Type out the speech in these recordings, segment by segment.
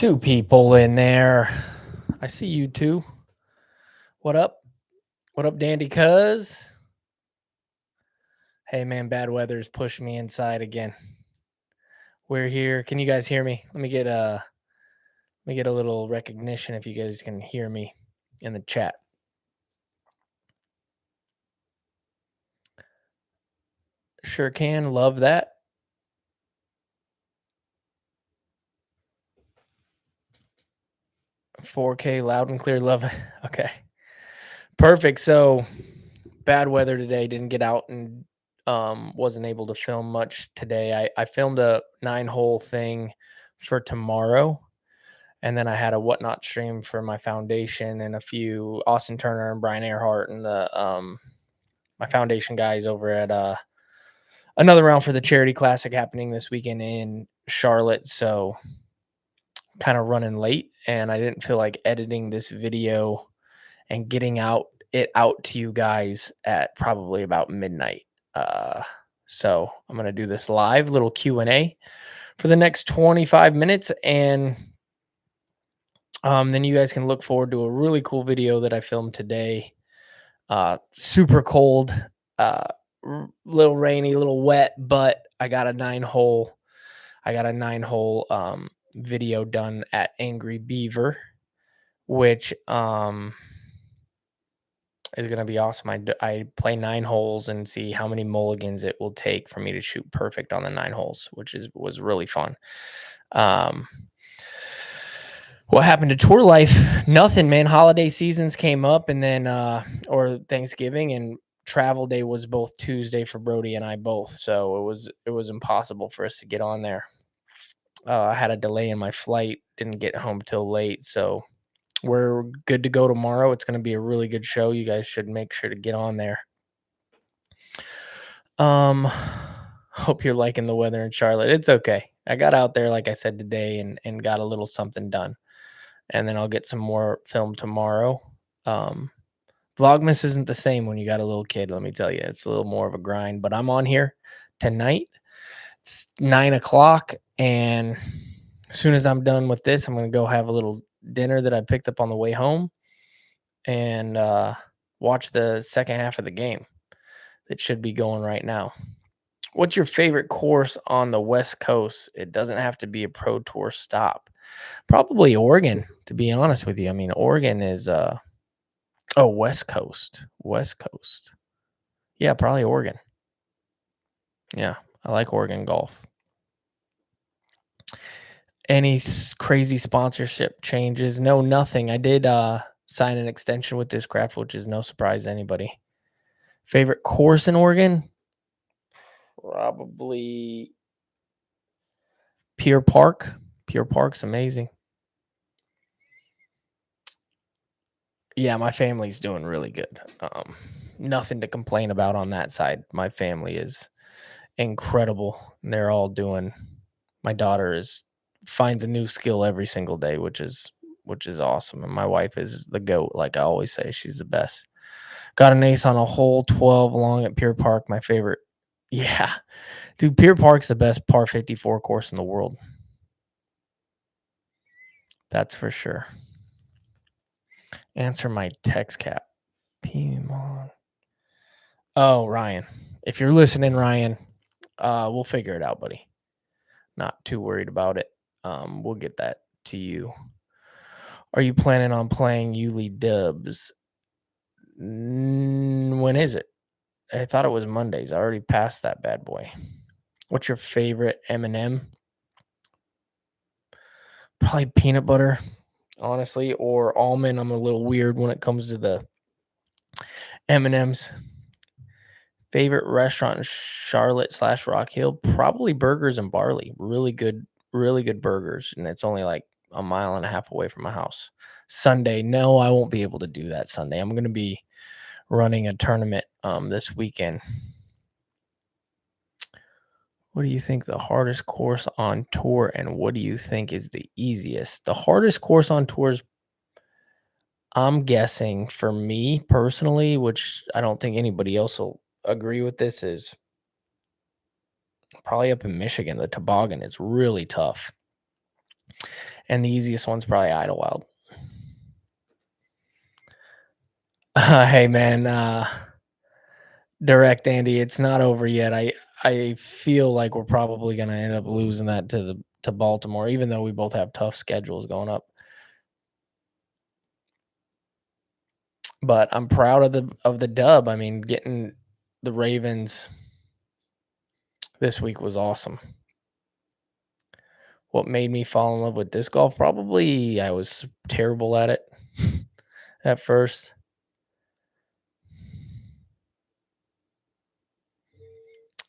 Two people in there. I see you two. What up? What up, Dandy Cuz? Hey man, bad weather's pushed me inside again. We're here. Can you guys hear me? Let me get a little recognition if you guys can hear me in the chat. Sure can. Love that. $4K loud and clear. Love it. Okay. Perfect. So bad weather today. Didn't get out and wasn't able to film much today. I filmed a 9-hole thing for tomorrow. And then I had a whatnot stream for my foundation and a few Austin Turner and Brian Earhart and the my foundation guys over at another round for the charity classic happening this weekend in Charlotte. So kind of running late, and I didn't feel like editing this video and getting it out to you guys at probably about midnight. So I'm gonna do this live little Q&A for the next 25 minutes, and then you guys can look forward to a really cool video that I filmed today. Super cold, little rainy, a little wet, but I got a 9-hole. Video done at Angry Beaver, which is gonna be awesome. I play 9 holes and see how many mulligans it will take for me to shoot perfect on the 9 holes, which was really fun. What happened to tour life? Nothing, man. Holiday seasons came up, and then or Thanksgiving, and travel day was both Tuesday for Brody and I both. So it was impossible for us to get on there. I had a delay in my flight, didn't get home till late, so we're good to go tomorrow. It's going to be a really good show. You guys should make sure to get on there. Hope you're liking the weather in Charlotte. It's okay. I got out there, like I said, today and got a little something done. And then I'll get some more film tomorrow. Vlogmas isn't the same when you got a little kid, let me tell you. It's a little more of a grind, but I'm on here tonight. It's 9 o'clock, and as soon as I'm done with this, I'm going to go have a little dinner that I picked up on the way home and watch the second half of the game that should be going right now. What's your favorite course on the West Coast? It doesn't have to be a Pro Tour stop. Probably Oregon, to be honest with you. I mean, Oregon is West Coast. West Coast. Yeah, probably Oregon. Yeah, I like Oregon golf. Any crazy sponsorship changes? No, nothing. I did sign an extension with Discraft, which is no surprise to anybody. Favorite course in Oregon? Probably Pier Park. Pier Park's amazing. Yeah, my family's doing really good. Nothing to complain about on that side. My family is incredible. They're all doing. My daughter finds a new skill every single day, which is awesome. And my wife is the GOAT. Like I always say, she's the best. Got an ace on a hole 12 along at Pier Park. My favorite. Yeah, dude, Pier Park's the best par 54 course in the world. That's for sure. Answer my text cap. Pimon. Oh, Ryan. If you're listening, Ryan, we'll figure it out, buddy. Not too worried about it. We'll get that to you. Are you planning on playing Yulee Dubs? When is it? I thought it was Mondays. I already passed that bad boy. What's your favorite M&M? Probably peanut butter, honestly, or almond. I'm a little weird when it comes to the M&Ms. Favorite restaurant in Charlotte / Rock Hill? Probably Burgers and Barley. Really good burgers, and it's only like a mile and a half away from my house. Sunday, no, I won't be able to do that Sunday. I'm going to be running a tournament this weekend. What do you think the hardest course on tour, and what do you think is the easiest? The hardest course on tours, I'm guessing for me personally, which I don't think anybody else will agree with this, is probably up in Michigan. The toboggan is really tough. and the easiest one's probably Idlewild. Hey, man, direct Andy, it's not over yet. I feel like we're probably gonna end up losing that to Baltimore, even though we both have tough schedules going up. But I'm proud of the dub. I mean, getting the Ravens this week was awesome. What made me fall in love with disc golf? Probably I was terrible at it at first.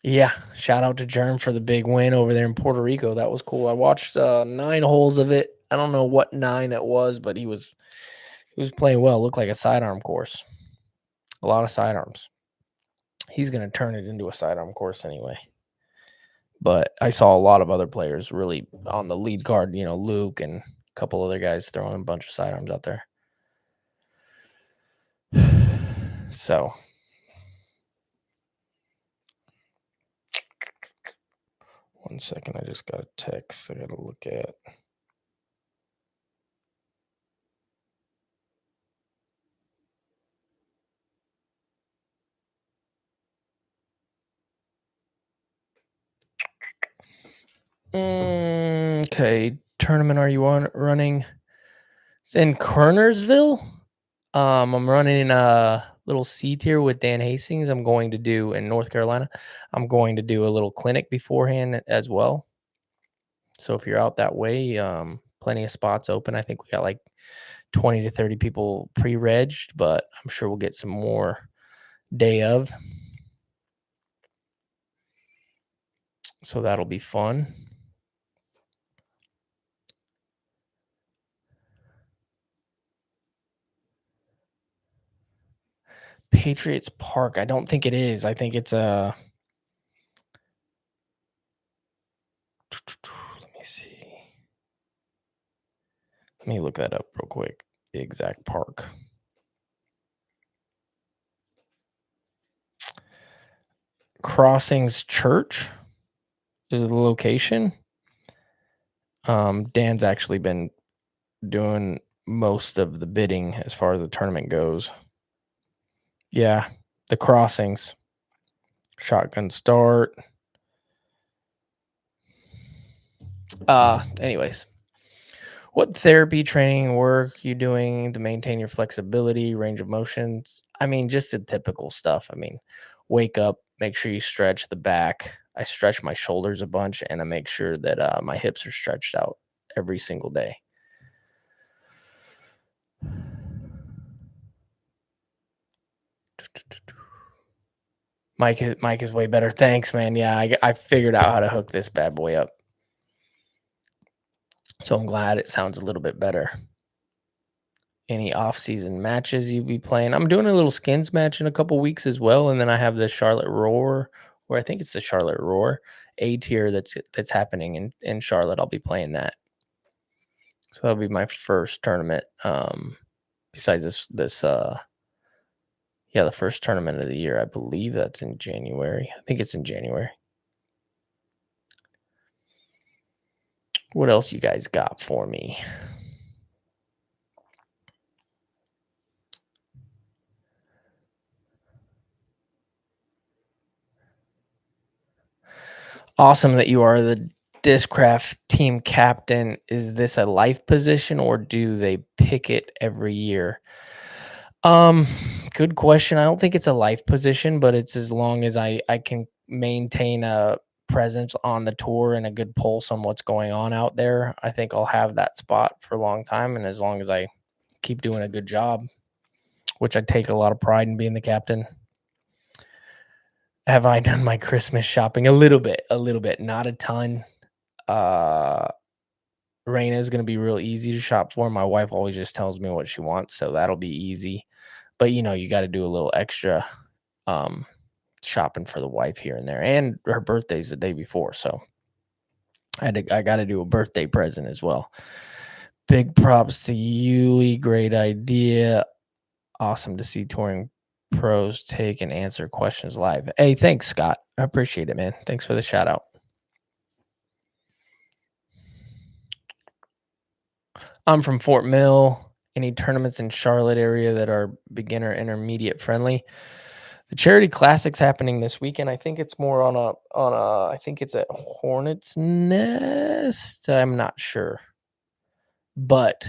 Yeah, shout out to Germ for the big win over there in Puerto Rico. That was cool. I watched 9 holes of it. I don't know what 9 it was, but he was playing well. Looked like a sidearm course. A lot of sidearms. He's going to turn it into a sidearm course anyway. But I saw a lot of other players really on the lead card, Luke and a couple other guys throwing a bunch of sidearms out there. So, one second, I just got a text I got to look at. Okay, tournament are you running? It's in Kernersville. I'm running a little C tier with Dan Hastings. I'm going to do in North Carolina. I'm going to do a little clinic beforehand as well. So if you're out that way, plenty of spots open. I think we got like 20 to 30 people pre-regged, but I'm sure we'll get some more day of. So that'll be fun. Patriots Park. I don't think it is. I think it's a. Let me see. Let me look that up real quick. The exact park. Crossings Church is the location. Dan's actually been doing most of the bidding as far as the tournament goes. Yeah, the Crossings. Shotgun start. Anyways. What therapy training work you doing to maintain your flexibility, range of motions? I mean, just the typical stuff. I mean, wake up, make sure you stretch the back. I stretch my shoulders a bunch, and I make sure that my hips are stretched out every single day. Mike is way better. Thanks, man. Yeah, I figured out how to hook this bad boy up. So I'm glad it sounds a little bit better. Any off-season matches you be playing? I'm doing a little skins match in a couple weeks as well, and then I have the Charlotte Roar, or I think it's the Charlotte Roar A tier that's happening in Charlotte. I'll be playing that. So that'll be my first tournament. Besides the first tournament of the year. I believe that's in January. I think it's in January. What else you guys got for me? Awesome that you are the Discraft team captain. Is this a life position or do they pick it every year? Um, Good question. I don't think it's a life position, but it's as long as I can maintain a presence on the tour and a good pulse on what's going on out there. I think I'll have that spot for a long time, and as long as I keep doing a good job, which I take a lot of pride in being the captain. Have I done my Christmas shopping? A little bit, not a ton. Uh, Raina is going to be real easy to shop for. My wife always just tells me what she wants, so that'll be easy. But you got to do a little extra shopping for the wife here and there, and her birthday's the day before, so I got to do a birthday present as well. Big props to Yuli, great idea. Awesome to see touring pros take and answer questions live. Hey, thanks, Scott. I appreciate it, man. Thanks for the shout out. I'm from Fort Mill. Any tournaments in Charlotte area that are beginner intermediate friendly? The Charity Classic's happening this weekend. I think it's more I think it's at Hornets Nest. I'm not sure. But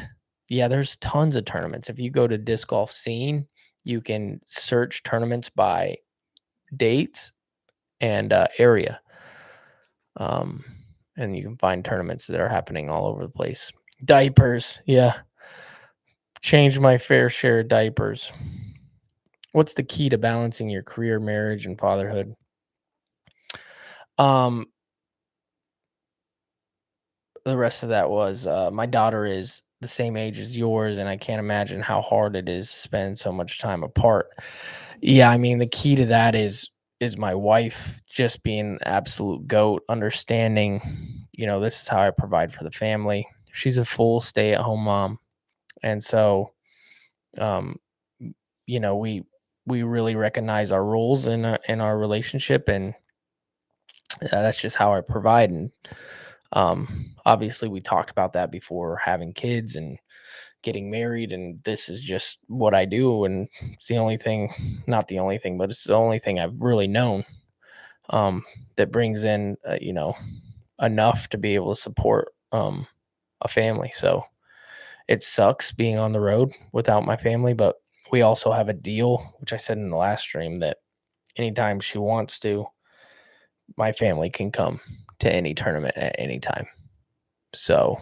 yeah, there's tons of tournaments. If you go to Disc Golf Scene, you can search tournaments by dates and area. Um, and you can find tournaments that are happening all over the place. Diapers, yeah. Changed my fair share of diapers. What's the key to balancing your career, marriage, and fatherhood? Um, the rest of that was my daughter is the same age as yours, and I can't imagine how hard it is to spend so much time apart. Yeah, I mean the key to that is my wife just being an absolute goat, understanding, this is how I provide for the family. She's a full stay-at-home mom, and so um, we really recognize our roles in our relationship, and that's just how I provide. And obviously, we talked about that before having kids and getting married, and this is just what I do, and it's the only thing, not the only thing, but it's the only thing I've really known um, that brings in, enough to be able to support a family. So it sucks being on the road without my family, but we also have a deal, which I said in the last stream, that anytime she wants to, my family can come to any tournament at any time. So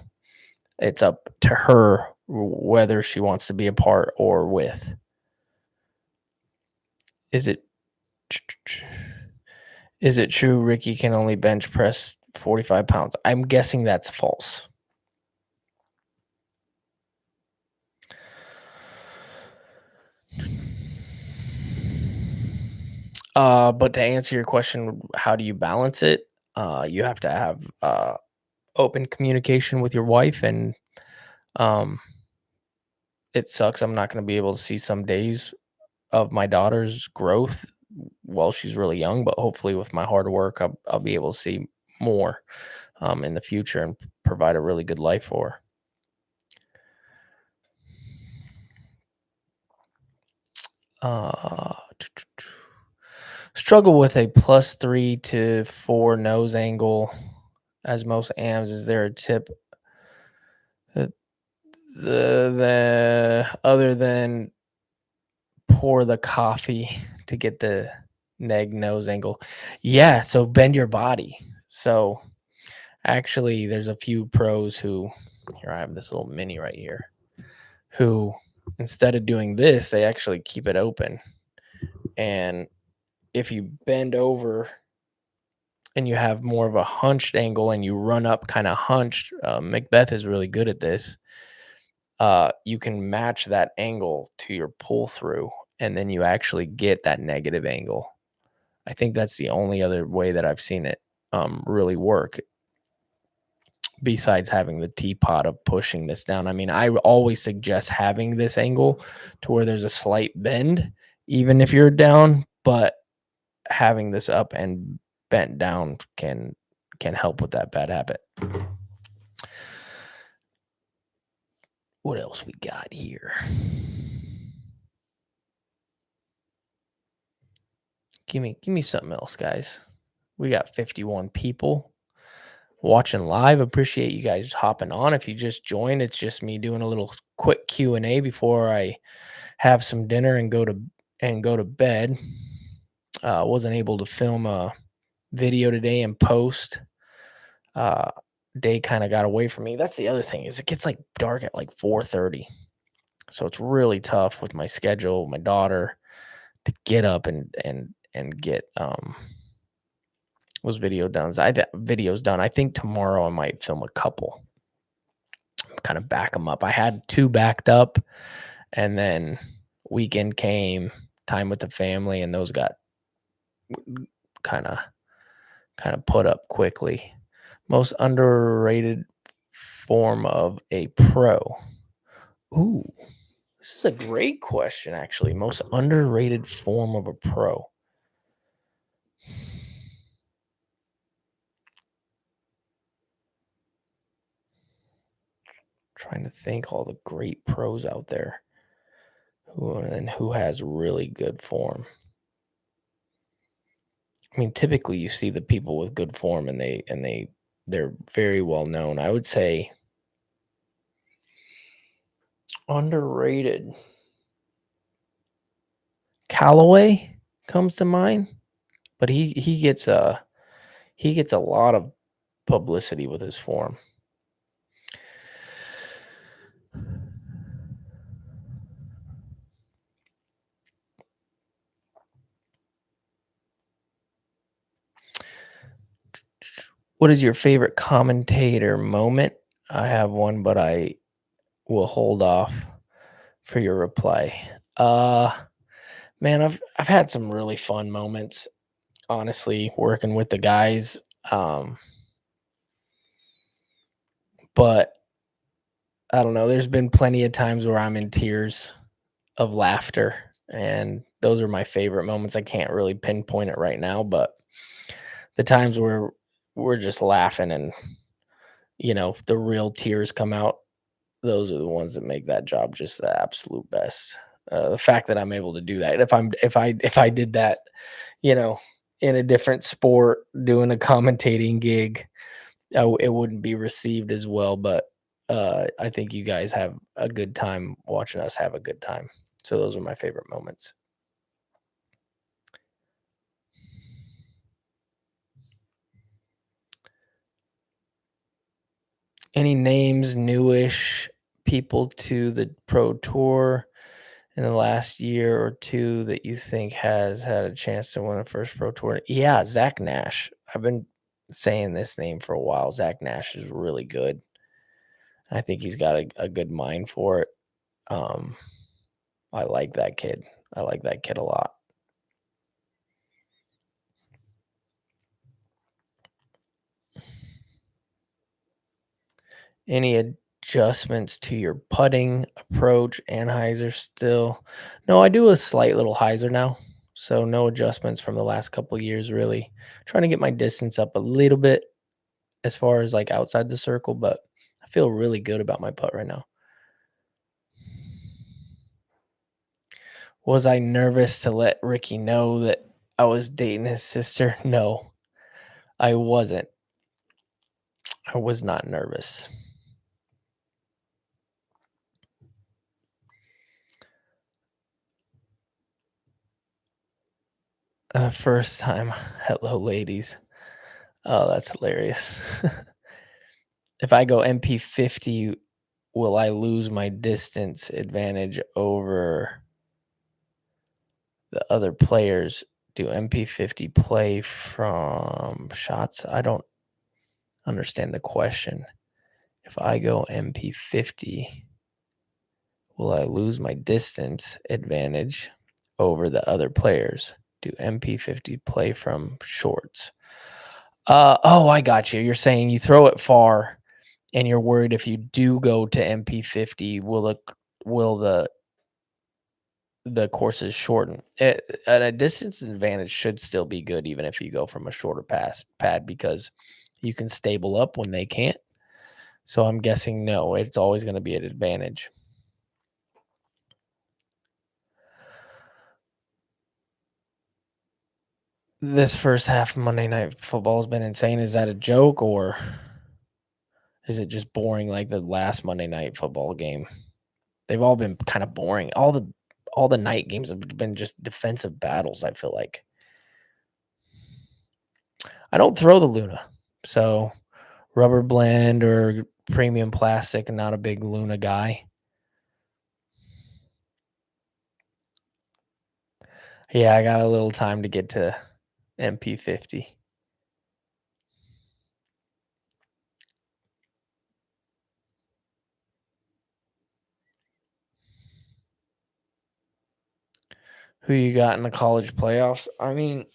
it's up to her whether she wants to be a part or with. Is it is it true Ricky can only bench press 45 pounds? I'm guessing that's false. But to answer your question, how do you balance it? You have to have open communication with your wife, and um, it sucks. I'm not going to be able to see some days of my daughter's growth while she's really young, but hopefully with my hard work, I'll be able to see more in the future and provide a really good life for her. Struggle with a +3 to 4 nose angle as most AMs. Is there a tip that the other than pour the coffee to get the neg nose angle? Yeah, so bend your body. So actually, there's a few pros who, here I have this little mini right here, who instead of doing this, they actually keep it open. And if you bend over and you have more of a hunched angle and you run up kind of hunched, Macbeth is really good at this. You can match that angle to your pull through, and then you actually get that negative angle. I think that's the only other way that I've seen it really work, besides having the teapot of pushing this down. I mean, I always suggest having this angle to where there's a slight bend, even if you're down, but having this up and bent down can help with that bad habit. What else we got here? Give me something else, guys. We got 51 people watching live. Appreciate you guys hopping on. If you just joined, it's just me doing a little quick Q&A before I have some dinner and go to bed. Wasn't able to film a video today and post. Day kind of got away from me. That's the other thing, is it gets like dark at like 4:30. So it's really tough with my schedule, my daughter, to get up and get those videos done. I think tomorrow I might film a couple, kind of back them up. I had 2 backed up, and then weekend came, time with the family, and those got kind of put up quickly. Most underrated form of a pro. Ooh, this is a great question, actually. Most underrated form of a pro. Trying to think all the great pros out there who has really good form. I mean, typically you see the people with good form and they're very well known. I would say underrated. Callaway comes to mind, but he gets a lot of publicity with his form. What is your favorite commentator moment? I have one, but I will hold off for your reply. Man, I've had some really fun moments, honestly, working with the guys. But I don't know. There's been plenty of times where I'm in tears of laughter, and those are my favorite moments. I can't really pinpoint it right now, but the times where we're just laughing and the real tears come out, those are the ones that make that job just the absolute best. The fact that I'm able to do that. If I did that, you know, in a different sport doing a commentating gig, it wouldn't be received as well. But I think you guys have a good time watching us have a good time. So those are my favorite moments. Any names, newish people to the pro tour in the last year or two that you think has had a chance to win a first pro tour? Yeah, Zach Nash. I've been saying this name for a while. Zach Nash is really good. I think he's got a good mind for it. Um, I like that kid. I like that kid a lot. Any adjustments to your putting approach? Anheuser still? No, I do a slight little hyzer now. So no adjustments from the last couple years really. Trying to get my distance up a little bit as far as like outside the circle, but I feel really good about my putt right now. Was I nervous to let Ricky know that I was dating his sister? No, I wasn't. I was not nervous. First time. Hello, ladies. Oh, that's hilarious. If I go MP50, will I lose my distance advantage over the other players? Do MP50 play from shots? I don't understand the question. If I go MP50, will I lose my distance advantage over the other players? Do MP50 play from shorts? Oh, I got you. You're saying you throw it far and you're worried if you do go to MP50, will the courses shorten? At a distance advantage should still be good even if you go from a shorter pass pad because you can stable up when they can't. So I'm guessing no, it's always going to be an advantage. This first half of Monday Night Football has been insane. Is that a joke or is it just boring like the last Monday Night Football game? They've all been kind of boring. All the night games have been just defensive battles, I feel like. I don't throw the Luna. So rubber blend or premium plastic, not a big Luna guy. Yeah, I got a little time to get to MP50. Who you got in the college playoffs? I mean,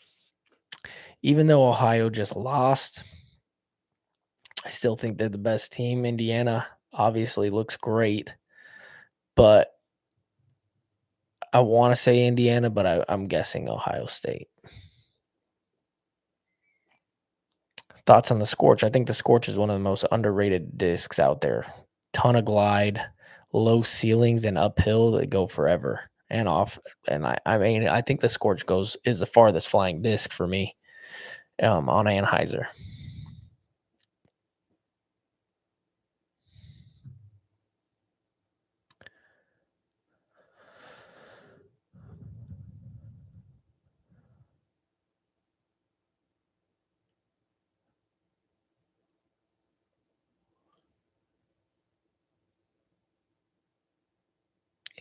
even though Ohio just lost, I still think they're the best team. Indiana obviously looks great, but I want to say Indiana, but I'm guessing Ohio State. Thoughts on the Scorch? I think the Scorch is one of the most underrated discs out there ton of glide, low ceilings, and uphill that go forever and off. And I mean, I think the Scorch goes is the farthest flying disc for me on Anheuser.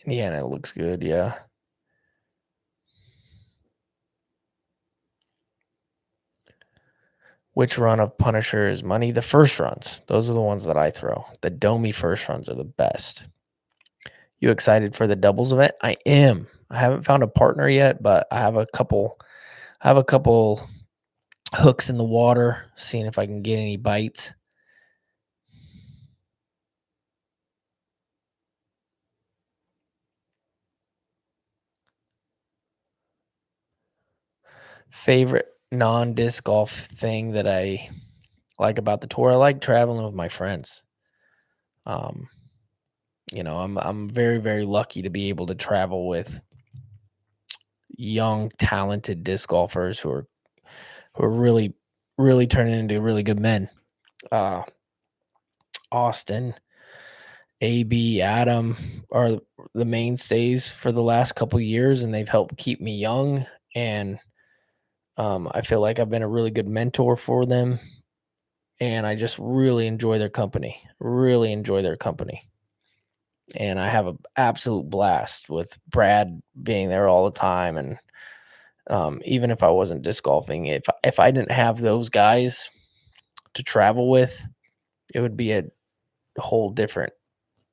Indiana looks good, yeah. Which run of Punisher is money? The first runs. Those are the ones that I throw. The Domi first runs are the best. You excited for the doubles event? I am. I haven't found a partner yet, but I have a couple hooks in the water, seeing if I can get any bites. Favorite non-disc golf thing that I like about the tour? I like traveling with my friends. Um, I'm very, very lucky to be able to travel with young, talented disc golfers who are really, really turning into really good men. Uh, Austin, AB, Adam are the mainstays for the last couple years, and they've helped keep me young. And I feel like I've been a really good mentor for them, and I just really enjoy their company. Really enjoy their company, and I have an absolute blast with Brad being there all the time. And even if I wasn't disc golfing, if I didn't have those guys to travel with, it would be a whole different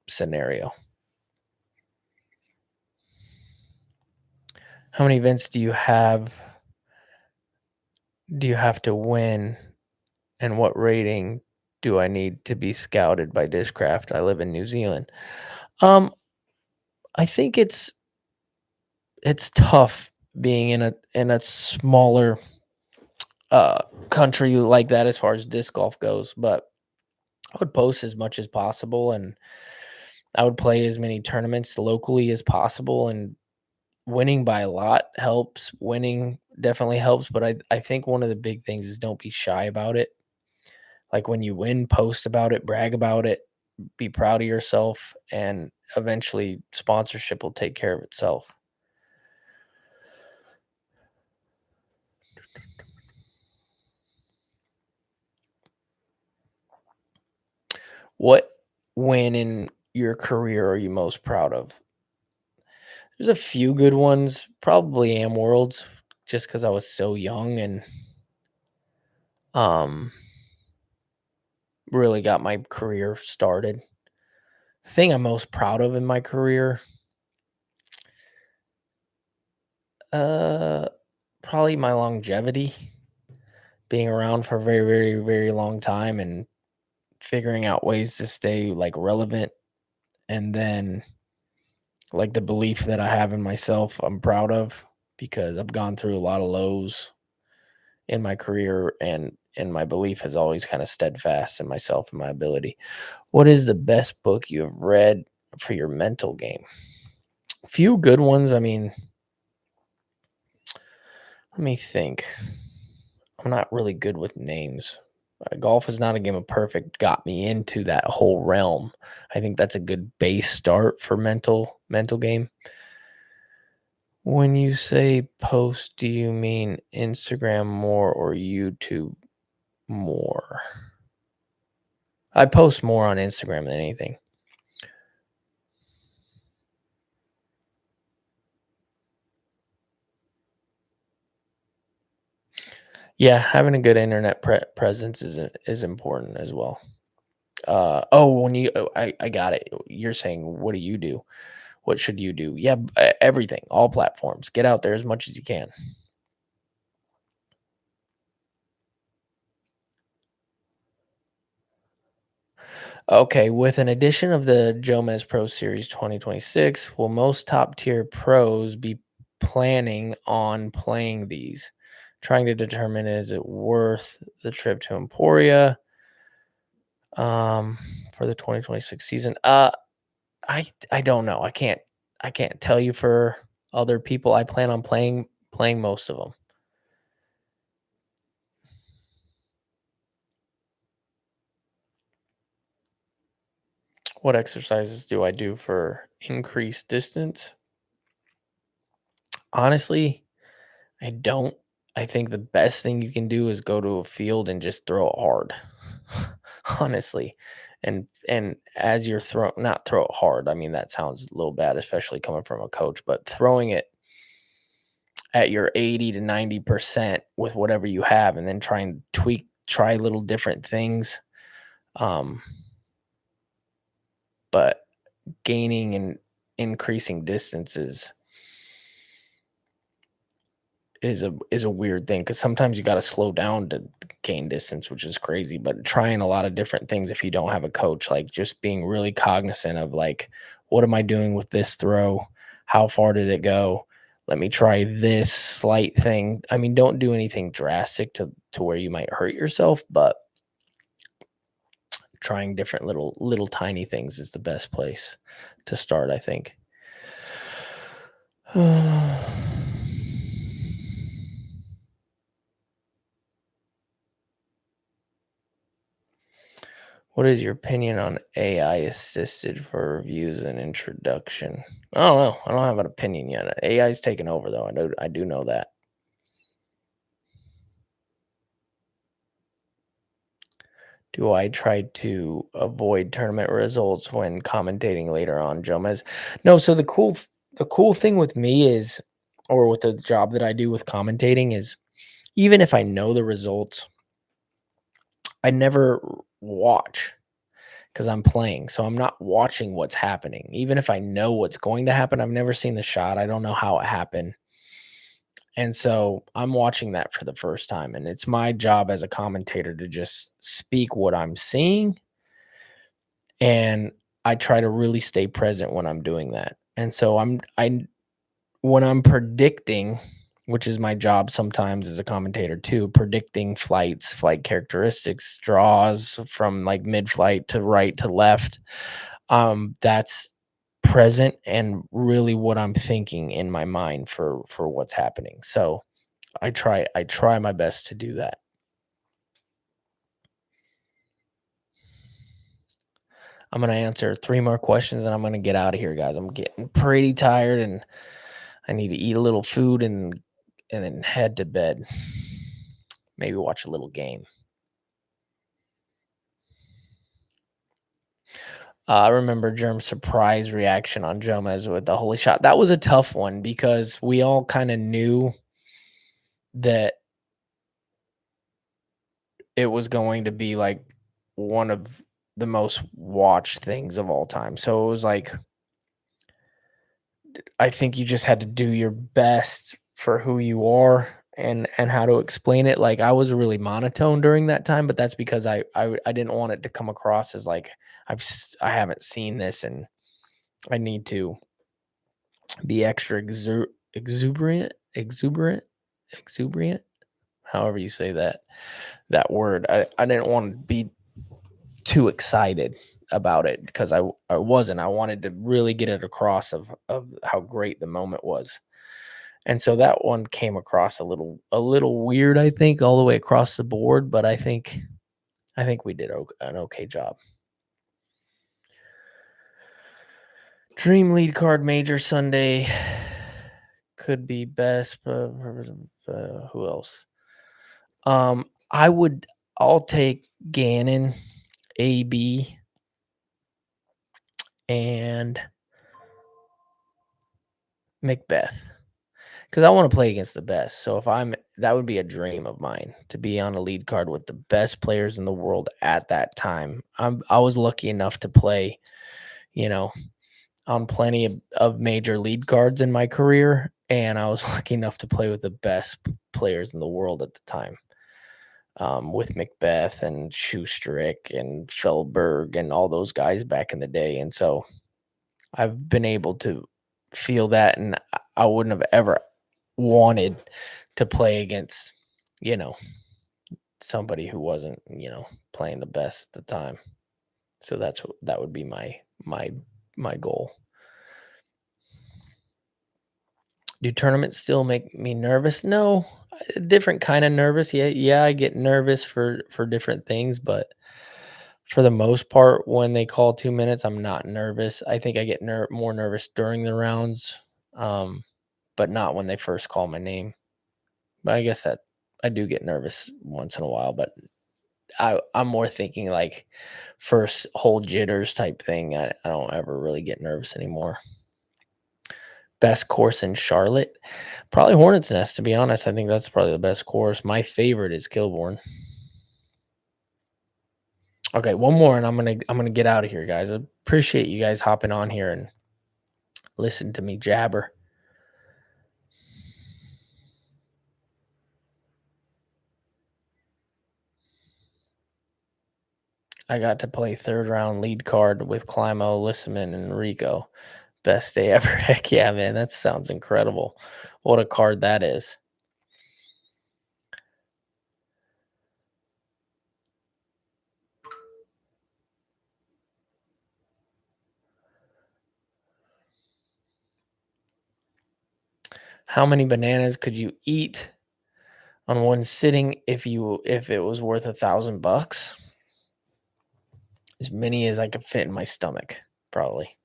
scenario. How many events do you have to win, and what rating do I need to be scouted by Discraft? I live in New Zealand. Um, I think it's tough being in a smaller country like that as far as disc golf goes, but I would post as much as possible, and I would play as many tournaments locally as possible, and winning by a lot helps. Winning definitely helps, but I think one of the big things is don't be shy about it. Like when you win, post about it, brag about it, be proud of yourself, and eventually sponsorship will take care of itself. What win in your career are you most proud of? There's a few good ones, probably Am Worlds, just because I was so young and um really got my career started. Thing I'm most proud of in my career, uh probably my longevity, being around for a very, very, very long time and figuring out ways to stay like relevant, and then like the belief that I have in myself, I'm proud of because I've gone through a lot of lows in my career, and my belief has always kind of steadfast in myself and my ability. What is the best book you have read for your mental game? Few good ones. I mean, let me think. I'm not really good with names. Golf is not a game of perfect got me into that whole realm. I think that's a good base start for mental game. When you say post, do you mean Instagram more or YouTube more? I post more on Instagram than anything. Yeah, having a good internet presence is important as well. When I got it. You're saying, what do you do? What should you do? Yeah, everything, all platforms. Get out there as much as you can. Okay, with an addition of the Jomez Pro Series 2026, will most top tier pros be planning on playing these? Trying to determine, is it worth the trip to Emporia? um, for the 2026 season. I don't know. I can't tell you for other people. I plan on playing most of them. What exercises do I do for increased distance? Honestly, I don't. I think the best thing you can do is go to a field and just throw it hard. Honestly. And as you're not throw it hard. I mean, that sounds a little bad, especially coming from a coach, but throwing it at your 80 to 90% with whatever you have and then try little different things. Um, but gaining and increasing distances is a weird thing because sometimes you got to slow down to gain distance, which is crazy. But trying a lot of different things if you don't have a coach, like just being really cognizant of like, what am I doing with this throw? How far did it go? Let me try this slight thing. I mean, don't do anything drastic to where you might hurt yourself, but trying different little tiny things is the best place to start, I think. What is your opinion on AI assisted for reviews and introduction? I don't know. I don't have an opinion yet. AI is taking over though. I do know that. Do I try to avoid tournament results when commentating later on, Jomez? No, so the cool thing with me is or with the job that I do with commentating is even if I know the results, I never watch because I'm playing. So I'm not watching what's happening. Even if I know what's going to happen, I've never seen the shot. I don't know how it happened. And so I'm watching that for the first time. And it's my job as a commentator to just speak what I'm seeing. And I try to really stay present when I'm doing that. And so when I'm predicting, which is my job sometimes as a commentator too, predicting flights, flight characteristics, draws from like mid flight to right to left. That's present and really what I'm thinking in my mind for what's happening. So I try my best to do that. I'm gonna answer three more questions and I'm gonna get out of here, guys. I'm getting pretty tired and I need to eat a little food and then head to bed. Maybe watch a little game. I remember Germ's surprise reaction on Jomez with the holy shot. That was a tough one because we all kind of knew that it was going to be like one of the most watched things of all time. So it was like I think you just had to do your best for who you are and how to explain it. Like I was really monotone during that time, but that's because I didn't want it to come across as like I haven't seen this and I need to be extra exuberant, however you say that word. I didn't want to be too excited about it because I wasn't. I wanted to really get it across of how great the moment was. And so that one came across a little weird, I think, all the way across the board, but I think we did an okay job. Dream lead card major Sunday could be best. Who else? I would. I'll take Gannon, AB, and Macbeth because I want to play against the best. So if that would be a dream of mine to be on a lead card with the best players in the world at that time. I was lucky enough to play, you know, on plenty of major lead cards in my career, and I was lucky enough to play with the best players in the world at the time. With Macbeth and Schustrick and Feldberg and all those guys back in the day. And so I've been able to feel that, and I wouldn't have ever wanted to play against, you know, somebody who wasn't, playing the best at the time. So that would be my goal. Do tournaments still make me nervous? No, a different kind of nervous. Yeah, I get nervous for different things, but for the most part, when they call 2 minutes, I'm not nervous. I think I get more nervous during the rounds, um, but not when they first call my name. But I guess that I do get nervous once in a while, but I'm more thinking like first whole jitters type thing. I don't ever really get nervous anymore. Best course in Charlotte? Probably Hornets Nest, to be honest. I think that's probably the best course. My favorite is Kilbourne. Okay, one more and I'm gonna get out of here, guys. I appreciate you guys hopping on here and listen to me jabber. I got to play third round lead card with Climo, Lissaman, and Rico. Best day ever. Heck yeah, man. That sounds incredible. What a card that is. How many bananas could you eat on one sitting if it was worth $1,000? As many as I could fit in my stomach, probably.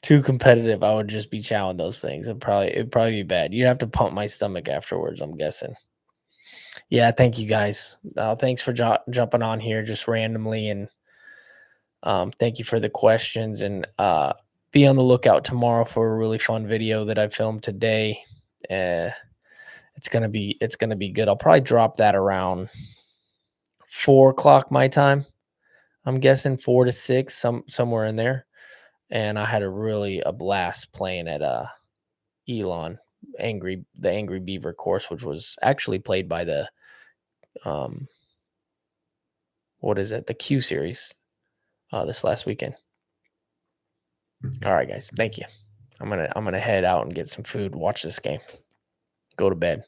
Too competitive, I would just be chowing those things. It'd probably be bad. You'd have to pump my stomach afterwards, I'm guessing. Yeah, thank you guys. Thanks for jumping on here just randomly, and thank you for the questions. And be on the lookout tomorrow for a really fun video that I filmed today. Uh, it's gonna be good. I'll probably drop that around 4 o'clock my time. I'm guessing 4 to 6, somewhere in there. And I had a blast playing at Elon the Angry Beaver course, which was actually played by the um what is it, the Q series this last weekend. All right, guys, thank you. I'm gonna head out and get some food, watch this game, go to bed.